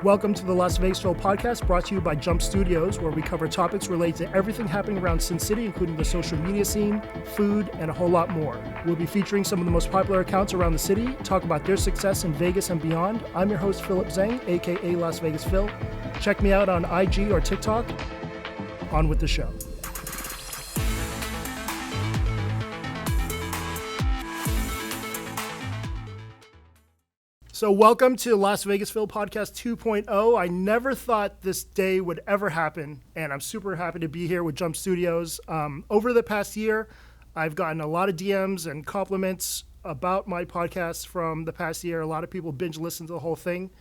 Welcome to the Las Vegasville podcast, brought to you by Jump Studios, where we cover topics related to everything happening around Sin City, including the social media scene, food, and a whole lot more. We'll be featuring some of the most popular accounts around the city, talk about their success in Vegas and beyond. I'm your host, Philip Zhang, aka Las Vegas Phil. Check me out on IG or TikTok. On with the show. So welcome to Las Vegasville Podcast 2.0. I never thought this day would ever happen, and I'm super happy to be here with Jump Studios. Over the past year, I've gotten a lot of DMs and compliments about my podcast from the past year. A lot of people binge listened to the whole thing,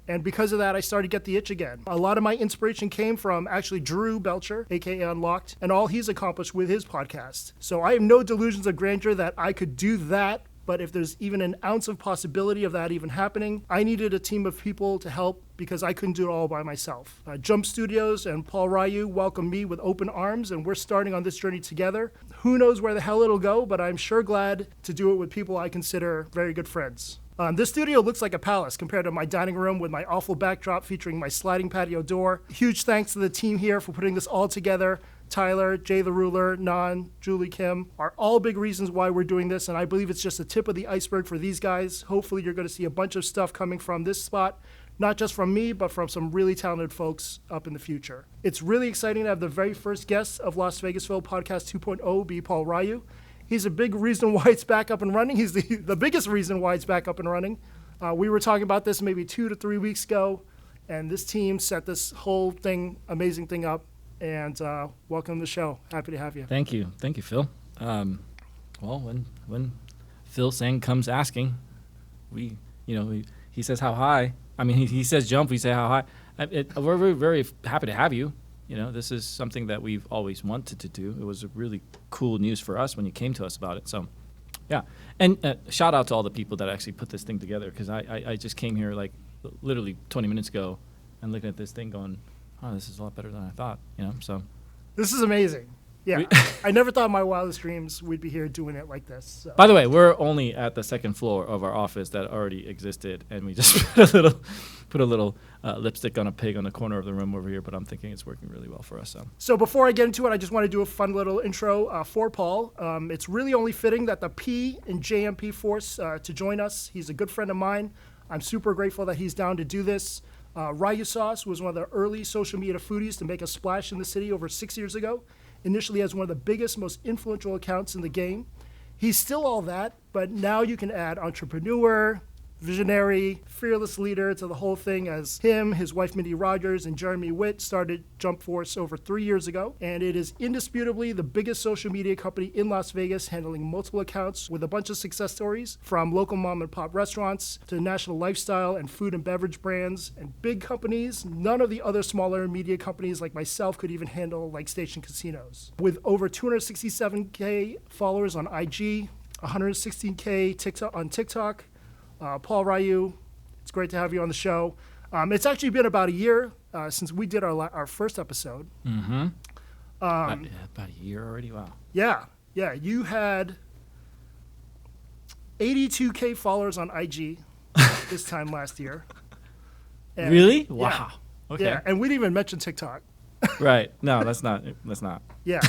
and because of that, I started to get the itch again. A lot of my inspiration came from actually Drew Belcher, aka Unlocked, and all he's accomplished with his podcast. So I have no delusions of grandeur that I could do that. But if there's even an ounce of possibility of that even happening, I needed a team of people to help because I couldn't do it all by myself. Jump Studios and Paul Ryu welcomed me with open arms, and we're starting on this journey together. Who knows where the hell it'll go, but I'm sure glad to do it with people I consider very good friends. This studio looks like a palace compared to my dining room with my awful backdrop featuring my sliding patio door. Huge thanks to the team here for putting this all together. Tyler, Jay the Ruler, Nan, Julie Kim are all big reasons why we're doing this, and I believe it's just the tip of the iceberg for these guys. Hopefully you're going to see a bunch of stuff coming from this spot, not just from me, but from some really talented folks up in the future. It's really exciting to have the very first guest of Las Vegasville Podcast 2.0 be Paul Ryu. He's a big reason why it's back up and running. He's the biggest reason why it's back up and running. We were talking about this maybe 2 to 3 weeks ago, and this team set this whole thing, amazing thing up. And welcome to the show. Happy to have you. Thank you, Phil. Well, when Phil Sang comes asking, he says how high. I mean, he says jump. We say how high. We're very, very happy to have you. You know, this is something that we've always wanted to do. It was a really cool news for us when you came to us about it. So, yeah. And shout out to all the people that actually put this thing together, because I just came here like literally 20 minutes ago and looking at this thing going, oh, this is a lot better than I thought, so. This is amazing. Yeah, I never thought in my wildest dreams we'd be here doing it like this. So. By the way, we're only at the second floor of our office that already existed, and we just put a little lipstick on a pig on the corner of the room over here, but I'm thinking it's working really well for us. So before I get into it, I just want to do a fun little intro for Paul. It's really only fitting that the P in JMP Force to join us. He's a good friend of mine. I'm super grateful that he's down to do this. Ryu Sauce was one of the early social media foodies to make a splash in the city over 6 years ago, initially as one of the biggest, most influential accounts in the game. He's still all that, but now you can add entrepreneur, visionary, fearless leader to the whole thing, as him, his wife Mindy Rogers, and Jeremy Witt started Jump Force over 3 years ago. And it is indisputably the biggest social media company in Las Vegas, handling multiple accounts with a bunch of success stories, from local mom and pop restaurants to national lifestyle and food and beverage brands and big companies none of the other smaller media companies like myself could even handle, like Station Casinos. With over 267K followers on IG, 116K on TikTok, Paul Ryu, it's great to have you on the show. It's actually been about a year since we did our first episode. Mm-hmm. About a year already? Wow. Yeah. You had 82K followers on IG this time last year. And really? Wow. Yeah, okay. Yeah, and we didn't even mention TikTok. Right. No, that's not. Yeah.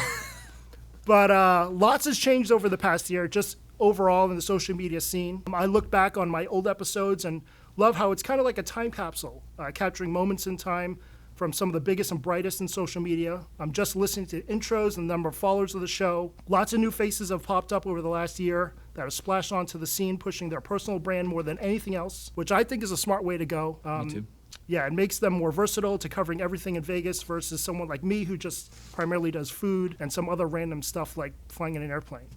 But lots has changed over the past year, just overall in the social media scene. I look back on my old episodes and love how it's kind of like a time capsule, capturing moments in time from some of the biggest and brightest in social media. I'm just listening to intros and the number of followers of the show. Lots of new faces have popped up over the last year that have splashed onto the scene, pushing their personal brand more than anything else, which I think is a smart way to go. Me too. Yeah, it makes them more versatile to covering everything in Vegas versus someone like me who just primarily does food and some other random stuff like flying in an airplane.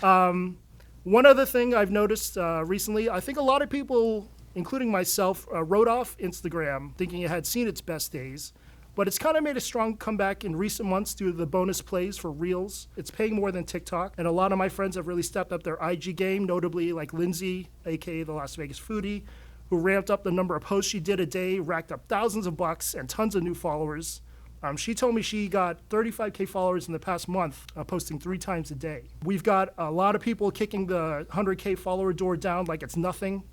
One other thing I've noticed recently, I think a lot of people, including myself, wrote off Instagram thinking it had seen its best days, but it's kind of made a strong comeback in recent months due to the bonus plays for Reels. It's paying more than TikTok, and a lot of my friends have really stepped up their IG game, notably like Lindsay, aka the Las Vegas Foodie, who ramped up the number of posts she did a day, racked up thousands of bucks and tons of new followers. She told me she got 35K followers in the past month, posting 3 times a day. We've got a lot of people kicking the 100K follower door down like it's nothing.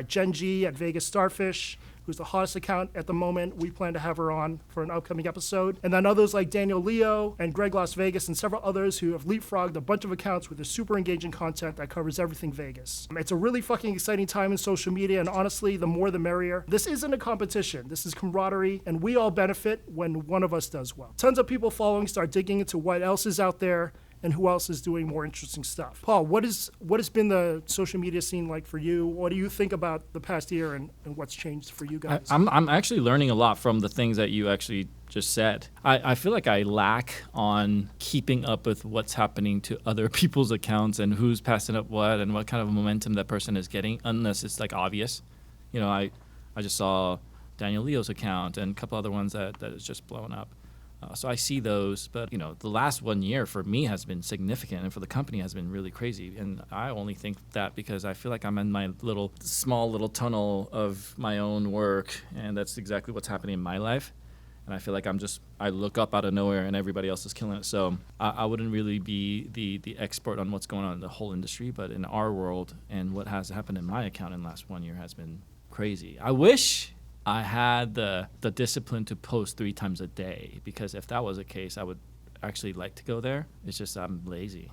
Jen G at Vegas Starfish, who's the hottest account at the moment. We plan to have her on for an upcoming episode. And then others like Daniel Leo and Greg Las Vegas and several others who have leapfrogged a bunch of accounts with a super engaging content that covers everything Vegas. It's a really fucking exciting time in social media, and honestly, the more the merrier. This isn't a competition. This is camaraderie, and we all benefit when one of us does well. Tons of people following start digging into what else is out there and who else is doing more interesting stuff. Paul, what has been the social media scene like for you? What do you think about the past year and what's changed for you guys? I'm actually learning a lot from the things that you actually just said. I feel like I lack on keeping up with what's happening to other people's accounts and who's passing up what and what kind of momentum that person is getting, unless it's like obvious. You know, I just saw Daniel Leo's account and a couple other ones that is just blowing up. So I see those, but you know, the last 1 year for me has been significant, and for the company has been really crazy. And I only think that because I feel like I'm in my small little tunnel of my own work, and that's exactly what's happening in my life. And I feel like I look up out of nowhere, and everybody else is killing it. So I wouldn't really be the expert on what's going on in the whole industry, but in our world and what has happened in my account in the last 1 year has been crazy. I wish I had the discipline to post 3 times a day, because if that was the case, I would actually like to go there. It's just I'm lazy.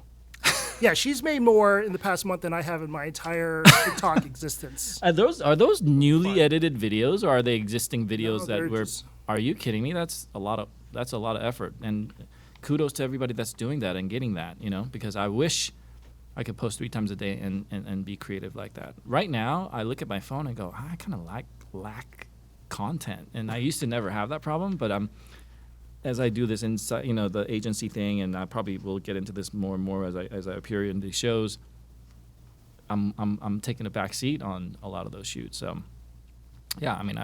Yeah, she's made more in the past month than I have in my entire TikTok existence. Are those newly edited videos, or are they existing videos No, that were? Are you kidding me? That's a lot of effort, and kudos to everybody that's doing that and getting that. You know, because I wish I could post 3 times a day and be creative like that. Right now, I look at my phone and go, I kind of lack content, and I used to never have that problem, but as I do this inside, you know, the agency thing, and I probably will get into this more and more as I appear in these shows. I'm taking a back seat on a lot of those shoots. So, yeah, I mean,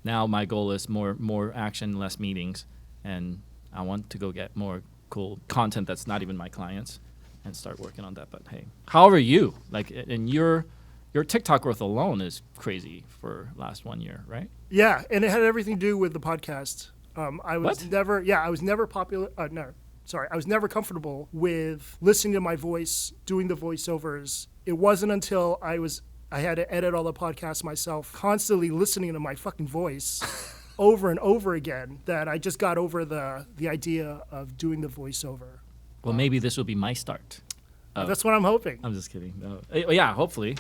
now my goal is more action, less meetings, and I want to go get more cool content that's not even my clients, and start working on that. But hey, however you like, and your TikTok growth alone is crazy for last 1 year, right? Yeah, and it had everything to do with the podcast. I was What? never popular. I was never comfortable with listening to my voice, doing the voiceovers. It wasn't until I had to edit all the podcasts myself, constantly listening to my fucking voice over and over again, that I just got over the idea of doing the voiceover. Well, maybe this will be my start. That's what I'm hoping. I'm just kidding. No. Yeah, hopefully.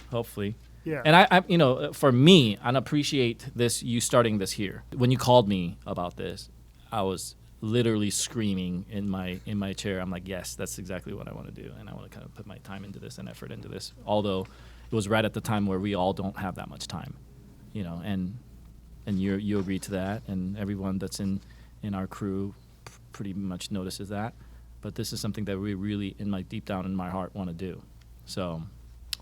Yeah. And I, you know, for me, I appreciate you starting this here. When you called me about this, I was literally screaming in my chair. I'm like, yes, that's exactly what I want to do, and I want to kind of put my time into this and effort into this. Although it was right at the time where we all don't have that much time, you know, and you agree to that, and everyone that's in our crew pretty much notices that. But this is something that we really, deep down in my heart, want to do. So,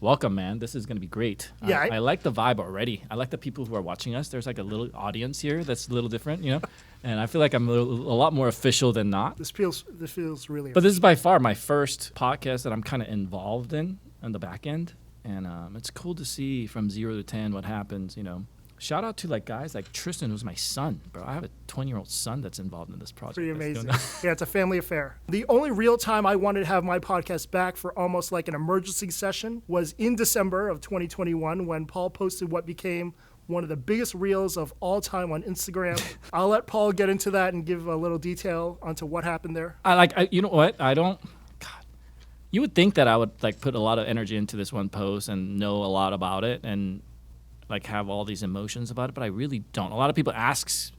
welcome, man. This is going to be great. Yeah, I like the vibe already. I like the people who are watching us. There's like a little audience here that's a little different, you know. And I feel like I'm a lot more official than not. This feels really. But this is by far my first podcast that I'm kind of involved in on the back end, and it's cool to see from 0 to 10 what happens, you know. Shout out to like guys like Tristan, who's my son, bro. I have a 20-year-old son that's involved in this project. Pretty amazing. Yeah, it's a family affair. The only real time I wanted to have my podcast back for almost like an emergency session was in December of 2021, when Paul posted what became one of the biggest reels of all time on Instagram. I'll let Paul get into that and give a little detail onto what happened there. You know what? God, you would think that I would like put a lot of energy into this one post and know a lot about it and like have all these emotions about it, but I really don't. A lot of people ask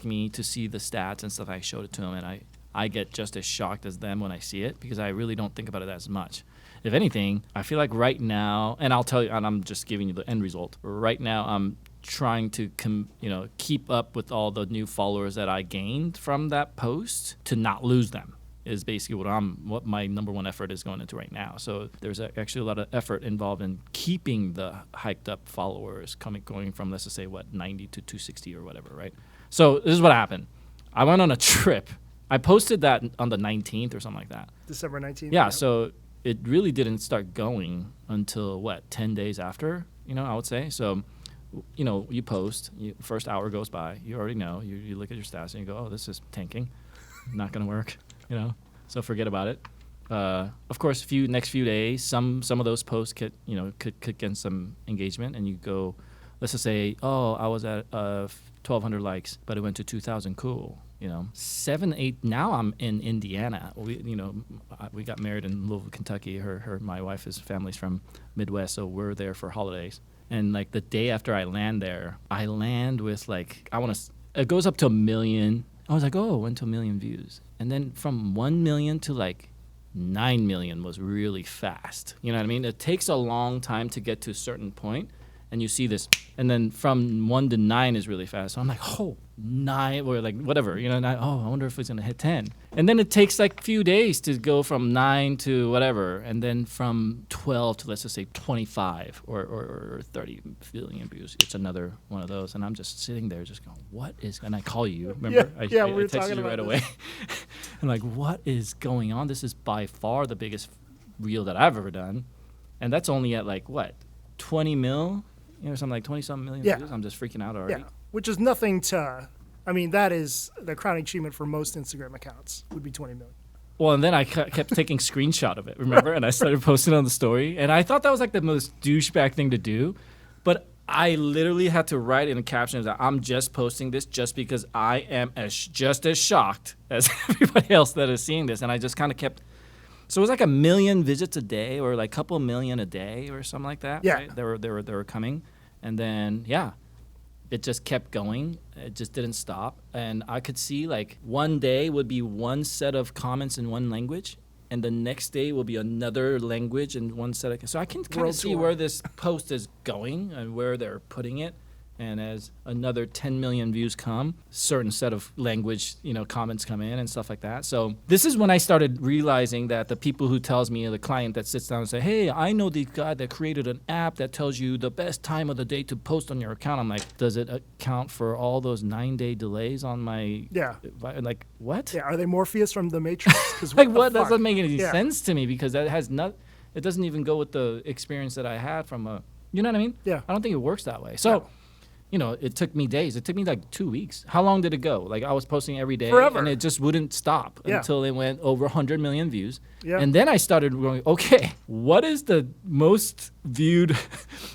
me to see the stats and stuff. I showed it to them, and I get just as shocked as them when I see it, because I really don't think about it as much. If anything, I feel like right now, and I'll tell you, and I'm just giving you the end result. Right now, I'm trying to keep up with all the new followers that I gained from that post to not lose them. Is basically what my number one effort is going into right now. So there's actually a lot of effort involved in keeping the hyped up followers going from, let's just say, 90 to 260 or whatever, right? So this is what happened. I went on a trip. I posted that on the 19th or something like that. December 19th. Yeah, so it really didn't start going until 10 days after, I would say. So, you post, first hour goes by, you already know, you look at your stats and you go, oh, this is tanking, not going to work. So forget about it. Of course, next few days, some of those posts could get some engagement, and you go, let's just say, oh, I was at 1,200 likes, but it went to 2,000. Cool. 7, 8. Now I'm in Indiana. We got married in Louisville, Kentucky. My wife's family's from Midwest, so we're there for holidays. And like the day after I land there, I land with like it goes up to 1 million. I was like, oh, it went to 1 million views, and then from 1 million to like 9 million was really fast. You know what I mean? It takes a long time to get to a certain point, and you see this, and then from 1 to 9 is really fast. So I'm like, oh, 9, or like whatever, I wonder if it's gonna hit 10. And then it takes like a few days to go from 9 to whatever, and then from 12 to, let's just say, 25 or 30 billion views. It's another one of those, and I'm just sitting there just going, what is, and I call you, remember? Yeah, I we were texted talking you about right this. away. I'm like, what is going on? This is by far the biggest reel that I've ever done, and that's only at like what, 20 mil, something like 20-something million views. I'm just freaking out already. Yeah, which is nothing to. I mean, that is the crowning achievement for most Instagram accounts would be 20 million. Well, and then I kept taking screenshot of it, remember? And I started posting on the story, and I thought that was like the most douchebag thing to do, but I literally had to write in the captions that I'm just posting this just because I am just as shocked as everybody else that is seeing this, and I just kind of kept. So it was like 1 million visits a day, or like a couple million a day, or something like that. Yeah, right? They were coming, and then it just kept going. It just didn't stop, and I could see like one day would be one set of comments in one language, and the next day will be another language and one set of. So I can kind World of see tour. where this post is going and where they're putting it. And as another 10 million views come, certain set of language, comments come in and stuff like that. So this is when I started realizing that the people who tells me, the client that sits down and say, hey, I know the guy that created an app that tells you the best time of the day to post on your account. I'm like, does it account for all those 9-day delays on my? Yeah. Like what? Yeah, are they Morpheus from The Matrix? 'Cause Like the what? That fuck? doesn't make any Yeah. sense to me, because that has not. It doesn't even go with the experience that I had from a. You know what I mean? Yeah. I don't think it works that way. So. It took me days. It took me like 2 weeks. How long did it go? Like I was posting every day, Forever. and it just wouldn't stop Yeah. until it went over 100 million views. Yeah. And then I started going, okay, what is the most viewed?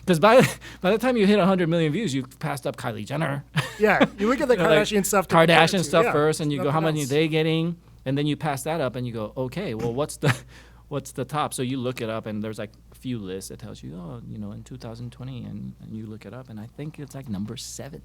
Because by the time you hit 100 million views, you've passed up Kylie Jenner. Yeah, you look at the You know, like, Kardashian stuff. to compare it Kardashian to. stuff Yeah, first, and you go, how nothing many are else. they getting? And then you pass that up, and you go, okay, well, what's the top? So you look it up, and there's like a few lists that tells you, in 2020, and you look it up, and I think it's like number 7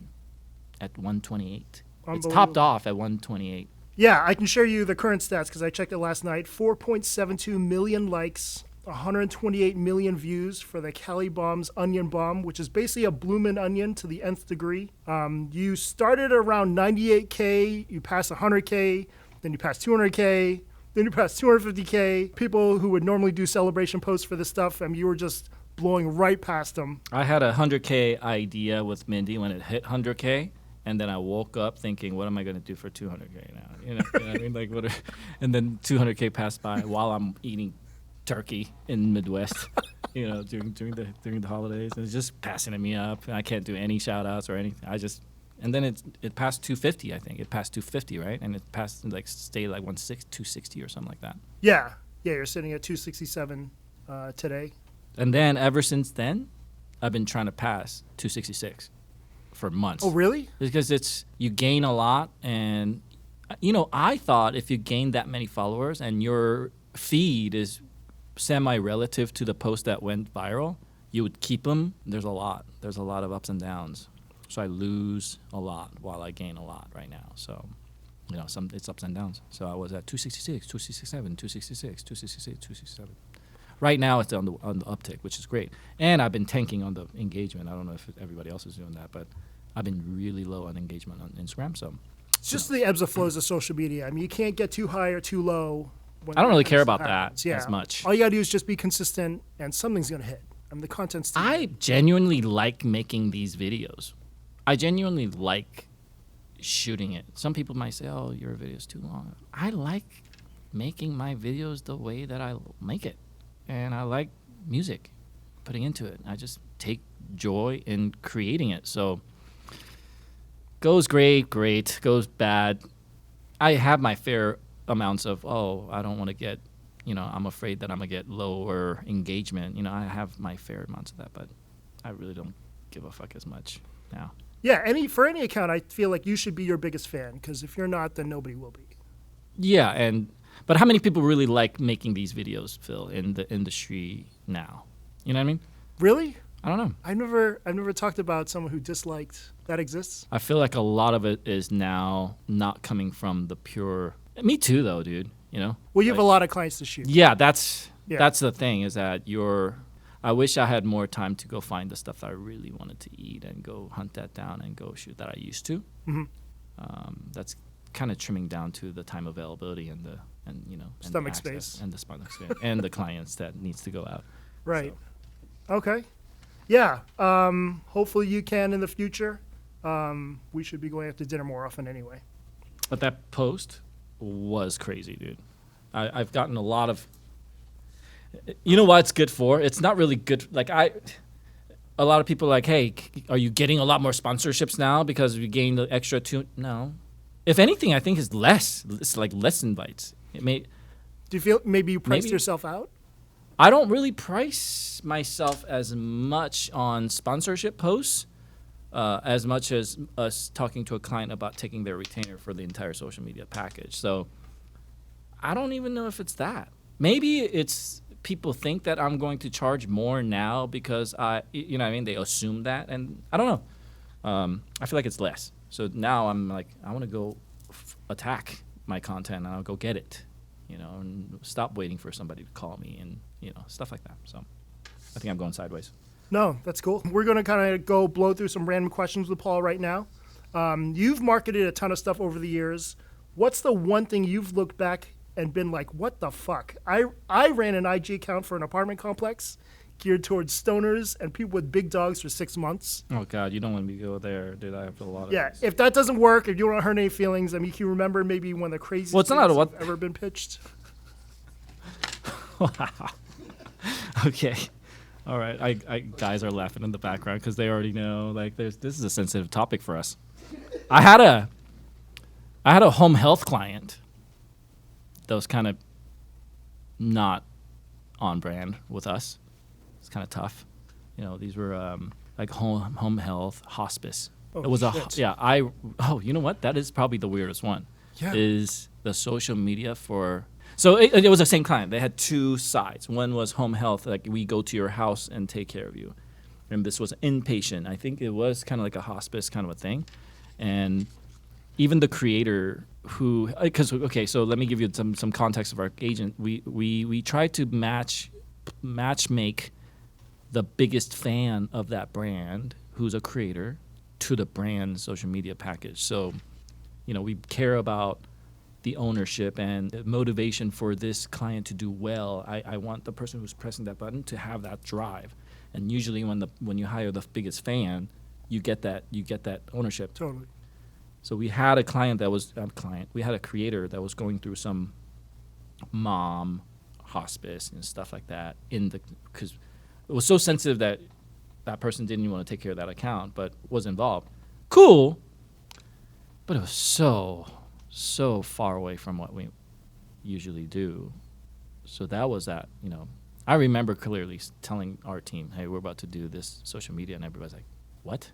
at 128. It's topped Unbelievable. off at 128. Yeah, I can share you the current stats because I checked it last night. 4.72 million likes, 128 million views for the Cali Bombs Onion Bomb, which is basically a bloomin' onion to the nth degree. You started around 98K, you passed 100K, then you passed 200K, then you passed 250K. People who would normally do celebration posts for this stuff, you were just blowing right past them. I had a 100K idea with Mindy when it hit 100K. And then I woke up thinking, what am I going to do for 200K now? You know what I mean? Like, and then 200K passed by while I'm eating turkey in Midwest, during the holidays. And it's just passing me up. And I can't do any shout outs or anything. And then it passed 250, I think. It passed 250, right? And it passed, stayed like 260 or something like that. Yeah, you're sitting at 267 today. And then ever since then, I've been trying to pass 266. For months. Oh, really? Because you gain a lot, and I thought if you gain that many followers and your feed is semi-relative to the post that went viral, you would keep them. There's a lot of ups and downs, so I lose a lot while I gain a lot right now. So it's ups and downs. So I was at 266, 267, 266, 266, 267. Right now it's on the uptick, which is great. And I've been tanking on the engagement. I don't know if everybody else is doing that, but I've been really low on engagement on Instagram. So It's just the ebbs and flows of social media. You can't get too high or too low. When I don't really that care stuff about happens. that as much. All you gotta do is just be consistent, and something's gonna hit. The content's too I genuinely like making these videos. I genuinely like shooting it. Some people might say, oh, your video's too long. I like making my videos the way that I make it. And I like music, putting into it. I just take joy in creating it. So goes great, goes bad. I have my fair amounts of, I don't want to get, I'm afraid that I'm gonna get lower engagement. I have my fair amounts of that, but I really don't give a fuck as much now. Yeah, for any account, I feel like you should be your biggest fan, because if you're not, then nobody will be. Yeah, but how many people really like making these videos, Phil, in the industry now? You know what I mean? Really? I don't know. I've never talked about someone who disliked. That exists? I feel like a lot of it is now not coming from the pure. Me too, though, dude. Well, you have a lot of clients to shoot. Yeah, that's the thing, is that I wish I had more time to go find the stuff that I really wanted to eat and go hunt that down and go shoot that I used to. Mm-hmm. That's kind of trimming down to the time availability and Stomach the access space. and the stomach space and the clients that needs to go out. Right. So. Okay. Yeah. Hopefully you can in the future. We should be going out to dinner more often anyway. But that post was crazy, dude. I've gotten a lot of. You know what it's good for? It's not really good. A lot of people are like, hey, are you getting a lot more sponsorships now because we gained the extra two? No. If anything, I think it's less. It's like less invites. Do you feel maybe you priced Maybe. yourself out? I don't really price myself as much on sponsorship posts as much as us talking to a client about taking their retainer for the entire social media package. So I don't even know if it's that. Maybe it's people think that I'm going to charge more now because they assume that, and I don't know. I feel like it's less. So now I'm like, I want to go attack my content and I'll go get it, and stop waiting for somebody to call me and, stuff like that. So I think I'm going sideways. No, that's cool. We're going to kind of go blow through some random questions with Paul right now. You've marketed a ton of stuff over the years. What's the one thing you've looked back and been like, what the fuck? I ran an IG account for an apartment complex geared towards stoners and people with big dogs for 6 months. Oh, God, you don't want me to go there, dude. I have a lot of these. If that doesn't work, if you don't want to hurt any feelings, I mean, can you remember maybe one of the craziest Well, it's not things what- you've ever been pitched? Wow. Okay. All right. I guys are laughing in the background because they already know, this is a sensitive topic for us. I had a home health client that was kind of not on brand with us. It's kind of tough. These were like home health, hospice. Oh, it was shit. you know what? That is probably the weirdest one. Yeah. Is the social media for. So it was the same client. They had two sides. One was home health, like we go to your house and take care of you. And this was inpatient. I think it was kind of like a hospice kind of a thing. And even the creator so let me give you some context of our agent. We tried to match make the biggest fan of that brand, who's a creator, to the brand social media package. So, we care about the ownership and the motivation for this client to do well. I want the person who's pressing that button to have that drive. And usually when you hire the biggest fan, you get that ownership. Totally. So we had a we had a creator that was going through some mom hospice and stuff like that because it was so sensitive that that person didn't even want to take care of that account, but was involved. Cool, but it was so far away from what we usually do. So that was that, I remember clearly telling our team, hey, we're about to do this social media, and everybody's like, what?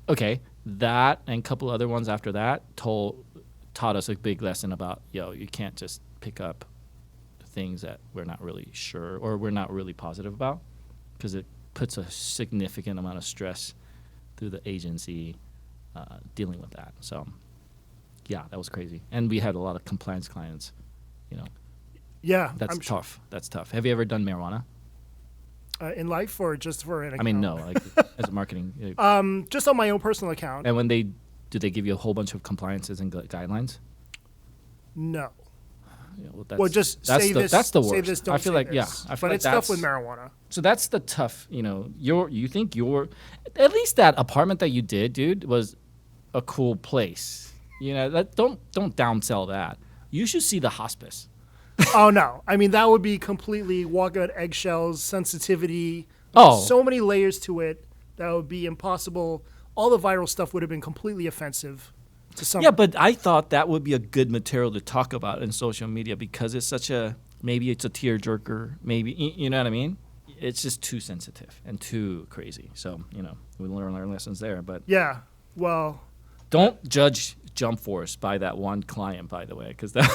Okay, that and a couple other ones after that taught us a big lesson about, you can't just pick up things that we're not really sure or we're not really positive about, because it puts a significant amount of stress through the agency dealing with that. So, yeah, that was crazy. And we had a lot of compliance clients, Yeah. That's tough. That's tough. Have you ever done marijuana? In life or just for an account? I mean, no, like as a marketing. Just on my own personal account. And do they give you a whole bunch of compliances and guidelines? No. Yeah, Well, just say this. That's the worst. Say this, don't I feel say like this. I feel But like it's tough with marijuana. So that's the tough. You think at least that apartment that you did, dude, was a cool place. Don't downsell that. You should see the hospice. Oh no! I mean, that would be completely walking on eggshells, sensitivity. Oh. So many layers to it that would be impossible. All the viral stuff would have been completely offensive. to some. Yeah, but I thought that would be a good material to talk about in social media because it's such a, maybe it's a tearjerker, maybe, you know what I mean? It's just too sensitive and too crazy. So, we learn our lessons there. But Yeah. Well, don't judge Jump Force by that one client, by the way, because that,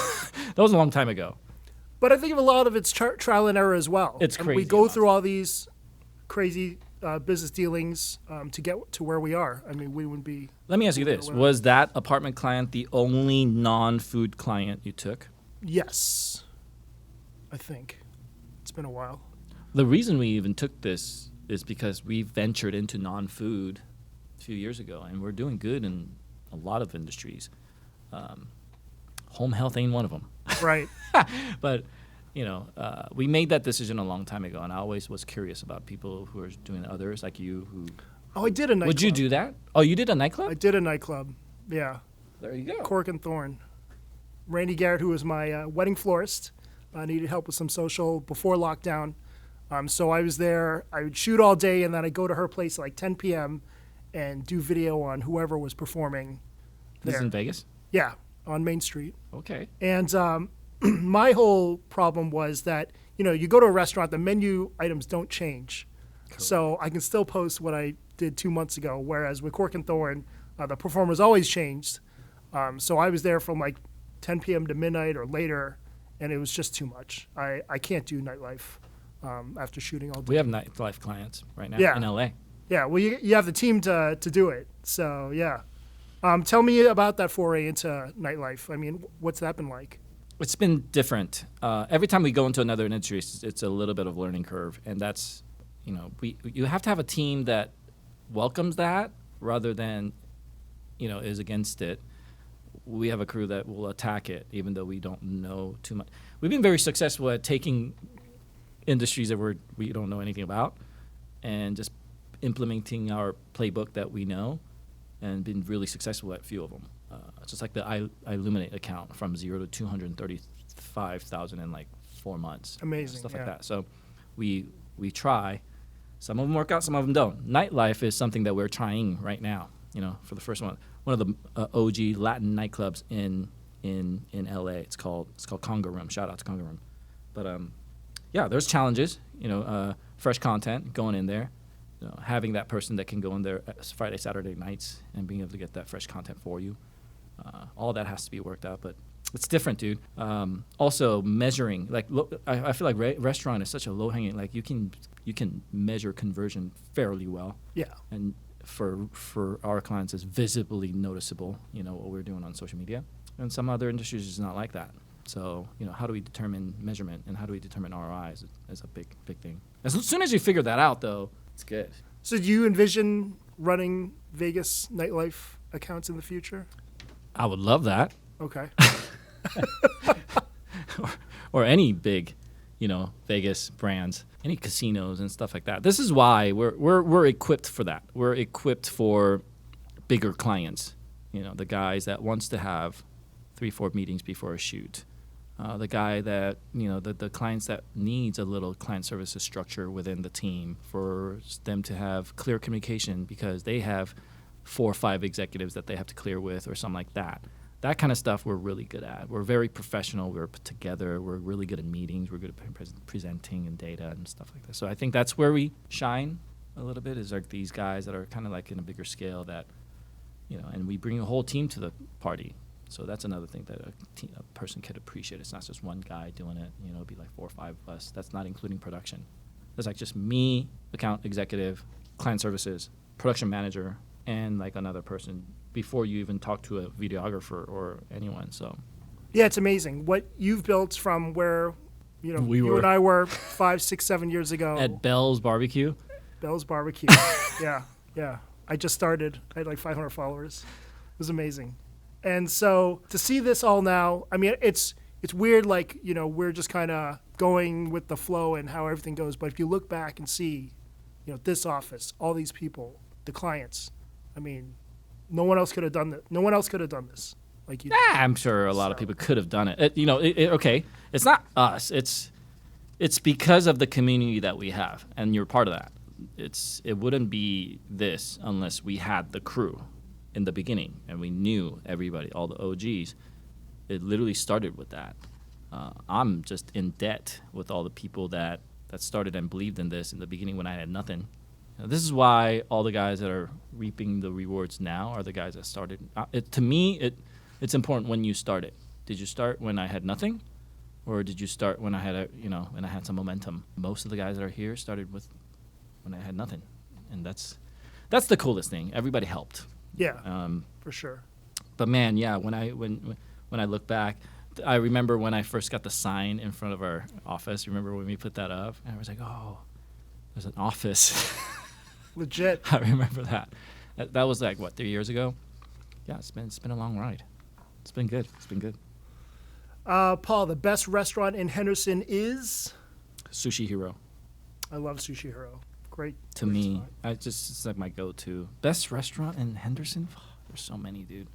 that was a long time ago. but I think of a lot of it's trial and error as well. It's I mean, we crazy go amount. through all these crazy business dealings to get to where we are. I mean, we wouldn't be. Let me ask you this. Was that apartment client the only non-food client you took? Yes. I think. It's been a while. The reason we even took this is because we ventured into non-food a few years ago, and we're doing good in a lot of industries. Home health ain't one of them. Right. But, we made that decision a long time ago, and I always was curious about people who are doing others, like you, who... Oh, I did a nightclub. Would you do that? Oh, you did a nightclub? I did a nightclub. Yeah. There you go. Cork and Thorn. Randy Garrett, who was my wedding florist, needed help with some social before lockdown. So I was there. I would shoot all day, and then I'd go to her place at like 10 p.m. and do video on whoever was performing This is there. in Vegas? Yeah, on Main Street. Okay. And my whole problem was that, you go to a restaurant, the menu items don't change. Correct. So I can still post what I did 2 months ago, whereas with Cork and Thorn, the performers always changed. So I was there from like 10 p.m. to midnight or later, and it was just too much. I can't do nightlife after shooting all day. We have nightlife clients right now Yeah. in LA. Yeah, well, you have the team to do it. So, yeah. Tell me about that foray into nightlife. I mean, what's that been like? It's been different. Every time we go into another industry, it's a little bit of a learning curve, and that's, you have to have a team that welcomes that rather than, is against it. We have a crew that will attack it, even though we don't know too much. We've been very successful at taking industries that we don't know anything about, and just implementing our playbook that we know, and been really successful at a few of them. Just like the Illuminate account from 0 to 235,000 in like 4 months. Amazing, Stuff yeah. like that. So we try. Some of them work out, some of them don't. Nightlife is something that we're trying right now. For the first one of the OG Latin nightclubs in LA. It's called Conga Room. Shout out to Conga Room. But yeah, there's challenges. Fresh content going in there. Having that person that can go in there Friday, Saturday nights and being able to get that fresh content for you. All that has to be worked out, but it's different, dude. Also, measuring, like, I feel like restaurant is such a low-hanging, like, you can measure conversion fairly well. Yeah. And for our clients, it's visibly noticeable, what we're doing on social media. And some other industries is not like that. So, how do we determine measurement and how do we determine ROI is a big thing. As soon as you figure that out, though, it's good. So do you envision running Vegas nightlife accounts in the future? I would love that. Okay. or any big, Vegas brands, any casinos and stuff like that. This is why we're equipped for that. We're equipped for bigger clients. The guys that wants to have 3-4 meetings before a shoot. The guy that, the clients that needs a little client services structure within the team for them to have clear communication because they have 4 or 5 executives that they have to clear with or something like that. That kind of stuff we're really good at. We're very professional. We're put together. We're really good at meetings. We're good at presenting and data and stuff like that. So I think that's where we shine a little bit is like these guys that are kind of like in a bigger scale that, and we bring a whole team to the party. So that's another thing that a person could appreciate. It's not just one guy doing it. It'd be like 4 or 5 of us. That's not including production. That's like just me, account executive, client services, production manager, and like another person before you even talk to a videographer or anyone. So Yeah, it's amazing what you've built from where, We you were. and I were 5, 6, 7 years ago. at Bell's Barbecue, Bell's Barbecue. Yeah. I just started. I had like 500 followers. It was amazing. And so to see this all now, I mean, it's weird, like, we're just kind of going with the flow and how everything goes. But if you look back and see, this office, all these people, the clients, I mean, no one else could have done that. No one else could have done this like you did. I'm sure a lot of people could have done it. Okay, it's not us. It's because of the community that we have, and you're part of that. It wouldn't be this unless we had the crew. in the beginning, and we knew everybody, all the OGs. It literally started with that. I'm just in debt with all the people that started and believed in this in the beginning when I had nothing. This is why all the guys that are reaping the rewards now are the guys that started. To me, it's important when you started. Did you start when I had nothing, or did you start when I had when I had some momentum? Most of the guys that are here started with when I had nothing, and that's the coolest thing. Everybody helped. Yeah, for sure. But man, yeah, when I look back, I remember when I first got the sign in front of our office. Remember when we put that up? And I was like, oh, there's an office. Legit. I remember that. That was like, what, 3 years ago? Yeah, it's been a long ride. It's been good. It's been good. Paul, the best restaurant in Henderson is? Sushi Hero. I love Sushi Hero. Great. To me, it's like my go-to. Best restaurant in Henderson? There's so many, dude.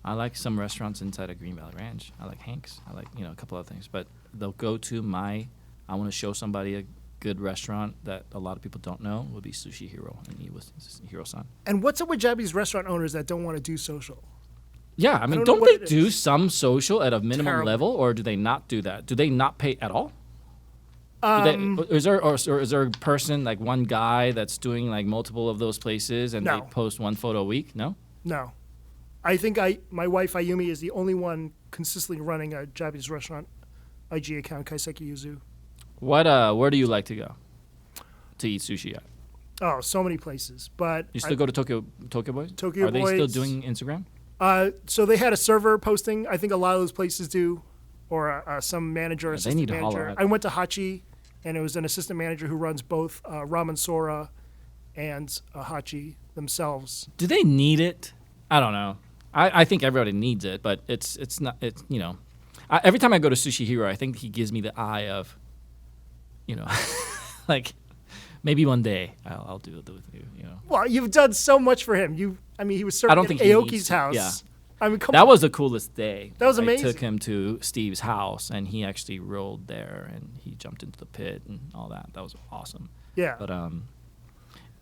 I like some restaurants inside of Green Valley Ranch. I like Hank's. I like, a couple other things. But the go-to, I want to show somebody a good restaurant that a lot of people don't know would be Sushi Hero, and he was Hiro-san. And what's up with Japanese restaurant owners that don't want to do social? Yeah, I mean, don't they do some social at a minimum level, or do they not do that? Do they not pay at all? Is there a person, like one guy that's doing like multiple of those places and No. they post one photo a week? No? No. I think my wife Ayumi is the only one consistently running a Japanese restaurant IG account, Kaiseki Yuzu. Where do you like to go to eat sushi at? Oh, so many places. But You still go to Tokyo Boys? Tokyo Are they still Boys. doing Instagram? So they had a server posting. I think a lot of those places do, or some manager, They assistant need to holler manager. at I went to Hachi, and it was an assistant manager who runs both Ramen Sora and Hachi themselves. Do they need it? I don't know. I think everybody needs it, but it's not. Every time I go to Sushi Hero, I think he gives me the eye of, like maybe one day I'll do it with you. Well, you've done so much for him. He was serving don't at think he needs Aoki's to, house. yeah. I mean, come That on. was the coolest day. That was amazing. I took him to Steve's house, and he actually rolled there, and he jumped into the pit and all that. That was awesome. Yeah. But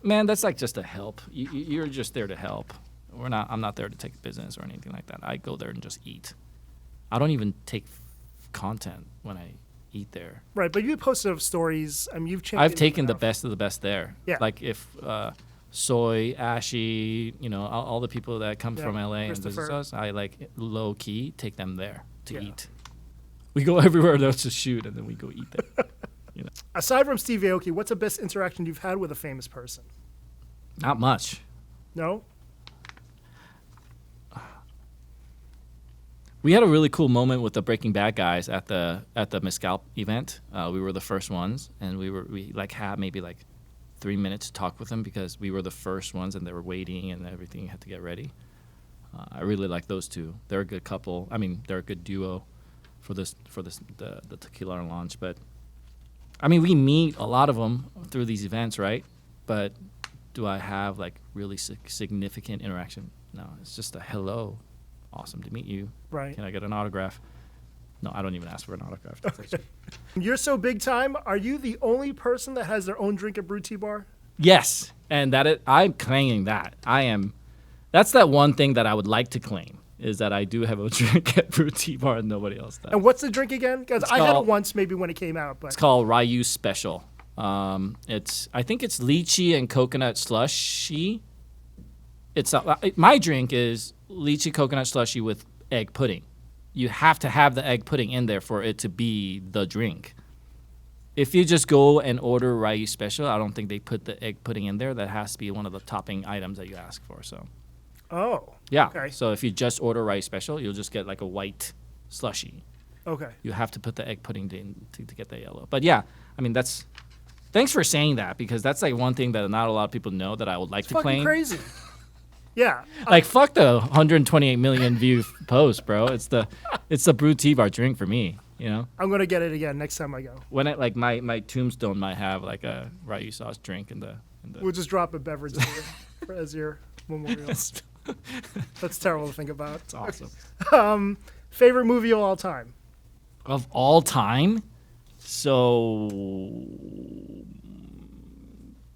man, that's like just a help. You're just there to help. I'm not there to take business or anything like that. I go there and just eat. I don't even take content when I eat there. Right, but you posted stories. I mean, you've changed. I've taken the best of the best there. Yeah. Like if Soy, Ashy, all the people that come from LA and visit Christopher. us, I like low key take them there to Yeah. eat. We go everywhere else to shoot, and then we go eat there. Aside from Steve Aoki, what's the best interaction you've had with a famous person? Not much. No? We had a really cool moment with the Breaking Bad guys at the Mezcal event. We were the first ones, and we had maybe 3 minutes to talk with them because we were the first ones, and they were waiting and everything had to get ready. I really like those two. They're a good couple. I mean, they're a good duo for the tequila launch. But I mean, we meet a lot of them through these events, right? But do I have really significant interaction? No, it's just a hello. Awesome to meet you. Right. Can I get an autograph? No, I don't even ask for an autograph. That's actually- You're so big time. Are you the only person that has their own drink at Brew Tea Bar? Yes, and I'm claiming that. That's that one thing that I would like to claim, is that I do have a drink at Brew Tea Bar and nobody else does. And what's the drink again? Because I had it called- once, maybe when it came out, but It's called Ryu Special. I think it's lychee and coconut slushy. My drink is lychee coconut slushy with egg pudding. You have to have the egg pudding in there for it to be the drink. If you just go and order Ryu Special, I don't think they put the egg pudding in there. That has to be one of the topping items that you ask for. So oh, yeah. Okay. So if you just order Ryu Special, you'll just get a white slushy. okay. You have to put the egg pudding in to get the yellow. But yeah, I mean thanks for saying that, because that's one thing that not a lot of people know that I would like to Fucking claim. crazy. Yeah. Fuck the 128 million view post, bro. It's the Brew Tea Bar drink for me. I'm going to get it again next time I go. When it my tombstone might have a Ryu sauce drink in the. We'll just drop a beverage here as your memorial. That's terrible to think about. It's awesome. Favorite movie of all time? Of all time? So,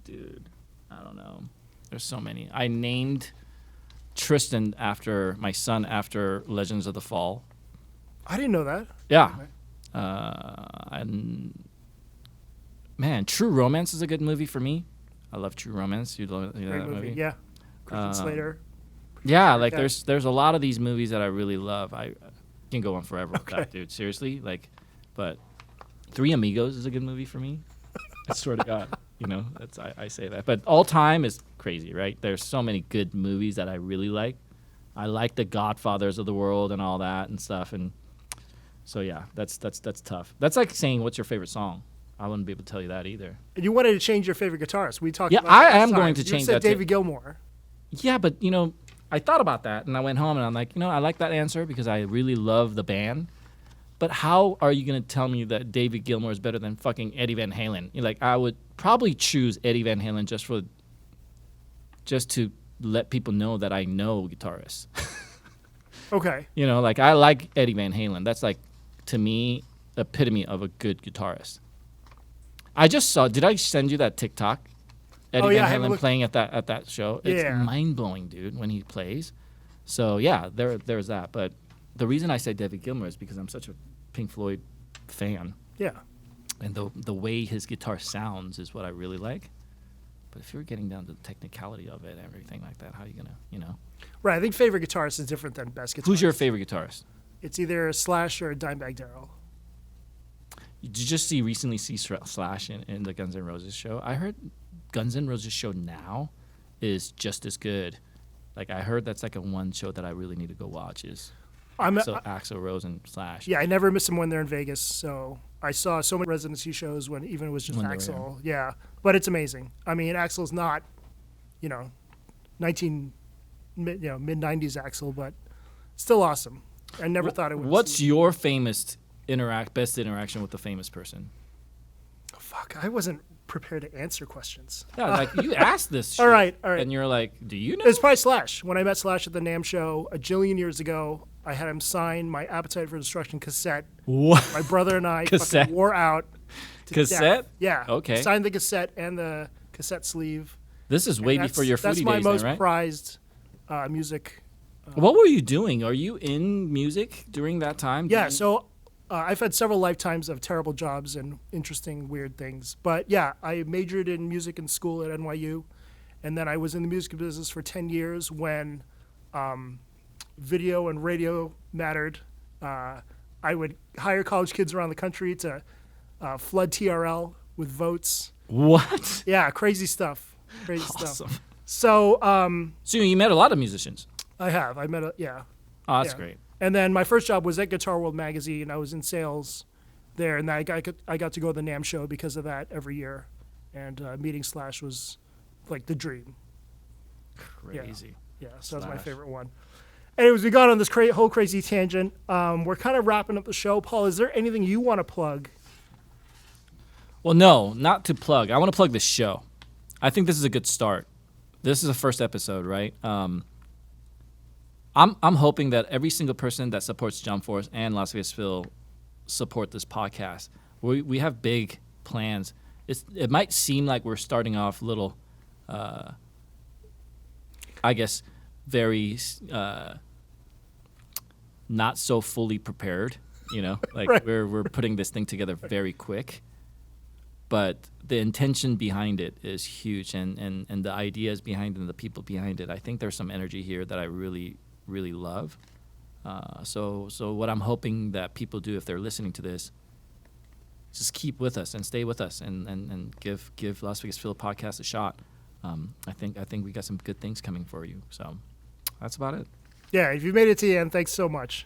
dude, I don't know. There's so many. I named Tristan after my son after Legends of the Fall. I didn't know that. Yeah. Okay. And man, True Romance is a good movie for me. I love True Romance. You love Great that movie. movie? Yeah. Christian Slater. Yeah, like Yeah. there's a lot of these movies that I really love. I can go on forever with Okay. that, dude. Seriously, like, but Three Amigos is a good movie for me. I swear to God, that's I say that. But all time is crazy, right? There's so many good movies that I really like. I like the Godfathers of the world and all that and stuff, and so yeah, that's tough. That's like saying what's your favorite song. I wouldn't be able to tell you that either. And you wanted to change your favorite guitarist. We talked Yeah, about that I last am going time. to You change said that too. David Gilmour. Yeah, but I thought about that and I went home and I'm like, I like that answer because I really love the band. But how are you going to tell me that David Gilmour is better than fucking Eddie Van Halen? I would probably choose Eddie Van Halen just to let people know that I know guitarists. Okay. I like Eddie Van Halen. That's like, to me, epitome of a good guitarist. I just saw, did I send you that TikTok? Eddie yeah, I Van haven't Halen looked- playing at that show. It's Yeah. mind-blowing, dude, when he plays. So, yeah, there's that. But the reason I say David Gilmour is because I'm such a Pink Floyd fan. Yeah. And the way his guitar sounds is what I really like. But if you're getting down to the technicality of it and everything like that, how are you going to, Right. I think favorite guitarist is different than best guitarist. Who's your favorite guitarist? It's either Slash or Dimebag Darrell. Did you just recently see Slash in the Guns N' Roses show? I heard Guns N' Roses show now is just as good. Like, I heard that's like a one show that I really need to go watch is Axl Rose and Slash. Yeah, I never miss them when they're in Vegas. So I saw so many residency shows when even it was just When they were Axl. Yeah, but it's amazing. I mean, Axl's not, mid '90s Axl, but still awesome. I never thought it would. What's your best interaction with the famous person? Fuck, I wasn't prepared to answer questions. Yeah, like you asked this shit, All right. and you're like, do you know? It's probably Slash. When I met Slash at the NAMM show a jillion years ago, I had him sign my Appetite for Destruction cassette. What? My brother and I Cassette? fucking wore out. to Cassette? death. Yeah. Okay. Signed the cassette and the cassette sleeve. This is way And before your That's foodie my days, most then, right? prized music. What were you doing? Are you in music during that time? Yeah, so I've had several lifetimes of terrible jobs and interesting, weird things. But yeah, I majored in music in school at NYU. And then I was in the music business for 10 years when video and radio mattered. I would hire college kids around the country to flood TRL with votes. What? Yeah, crazy stuff. Crazy stuff. Awesome. So So you met a lot of musicians. I have. I met yeah. Oh, that's Yeah. great. And then my first job was at Guitar World magazine. I was in sales there, and I got to go to the NAMM show because of that every year. And meeting Slash was like the dream. Crazy. Yeah, so that's my Slash. favorite one. Anyways, we got on this whole crazy tangent. We're kind of wrapping up the show. Paul, is there anything you want to plug? Well, no, not to plug. I want to plug this show. I think this is a good start. This is the first episode, right? I'm hoping that every single person that supports Jump Force and Las Vegas Phil support this podcast. We have big plans. It might seem like we're starting off little, I guess, very not so fully prepared. Like Right. we're putting this thing together very quick. But the intention behind it is huge, and the ideas behind it and the people behind it. I think there's some energy here that I really, really love. So what I'm hoping that people do if they're listening to this, just keep with us and stay with us and give Las Vegas Phil podcast a shot. I think we got some good things coming for you. So that's about it. Yeah, if you made it to the end, thanks so much.